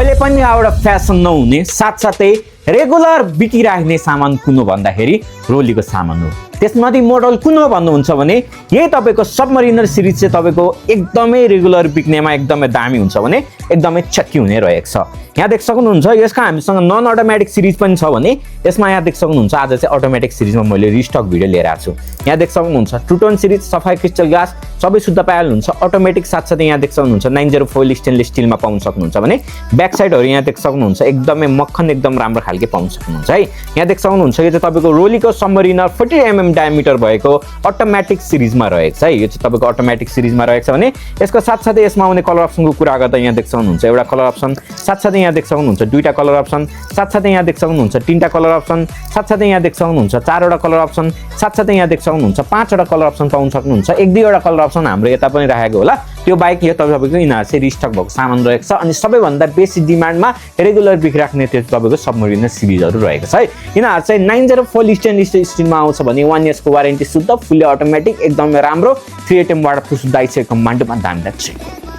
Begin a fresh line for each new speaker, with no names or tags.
कहिले पनि एउटा फ्यासन नहुने साथसाथै रेगुलर बिकिराख्ने सामान कुन हो भन्दाखेरि रोलीको सामान हो। त्यसमध्ये मोडल कुन हो भन्नुहुन्छ भने यही तपाईको सबमरिनर सिरिज चाहिँ तपाईको एकदमै रेगुलर बिक्नेमा एकदमै दामी हुन्छ भने एकदमै चक्की हुने रहेको छ। यहाँ देख सक्नुहुन्छ यसका हामीसँग नन अटोमेटिक सिरिज पनि छ भने यसमा यहाँ देख सक्नुहुन्छ आज चाहिँ अटोमेटिक सिरिजमा मैले रिस्टक भिडियो लिएर आएको छु। यहाँ देख सक्नुहुन्छ टु टोन सिरिज सफाई क्रिस्टल ग्लास सबै शुद्ध पाइहाल्नुहुन्छ। अटोमेटिक साथसाथै यहाँ देख सक्नुहुन्छ 904 फोइल स्टेनलेस स्टिलमा पाउन सक्नुहुन्छ भने ब्याक साइडहरु यहाँ देख सक्नुहुन्छ एकदमै मक्खन एकदम राम्रो खालके पाउन सक्नुहुन्छ है। यहाँ देख सक्नुहुन्छ यो चाहिँ तपाईको रोलीको सबमरिनर 40 mm डायमिटर भएको अटोमेटिक सिरिजमा रहेको छ है। यो चाहिँ तपाईको अटोमेटिक सिरिजमा रहेको छ भने यसको साथसाथै यसमा आउने कलर अप्सनको कुरा गर्दा यहाँ देख सक्नुहुन्छ एउटा कलर अप्सन, साथसाथै यहाँ देख सक्नुहुन्छ दुईटा कलर अप्सन, साथसाथै यहाँ देख सक्नुहुन्छ तीनटा कलर अप्सन, साथसाथै यहाँ देख सक्नुहुन्छ चारवटा कलर अप्सन, साथसाथै यहाँ देख सक्नुहुन्छ पाँचवटा कलर अप्सन पाउन सक्नुहुन्छ। एक दुईवटा कलर अप्सन हाम्रो यता पनि राखेको होला। त्यो बाइक यो तपाईको यिनीहरु चाहिँ रिस्टक भएको सामान रहेको छ अनि सबैभन्दा बेसी डिमान्डमा रेगुलर बिक्राख्ने त्यो तपाईको सबमरिनर सिरिजहरु रहेको छ है। यिनीहरु चाहिँ 904 स्टेनलेस स्टिलमा आउँछ भने 1 इयर्सको वारेन्टी शुद्ध फुल्ली अटोमेटिक एकदमै राम्रो 3 ATM वाटरप्रुफ दाइसे कमान्डमा दामी लाग्छ।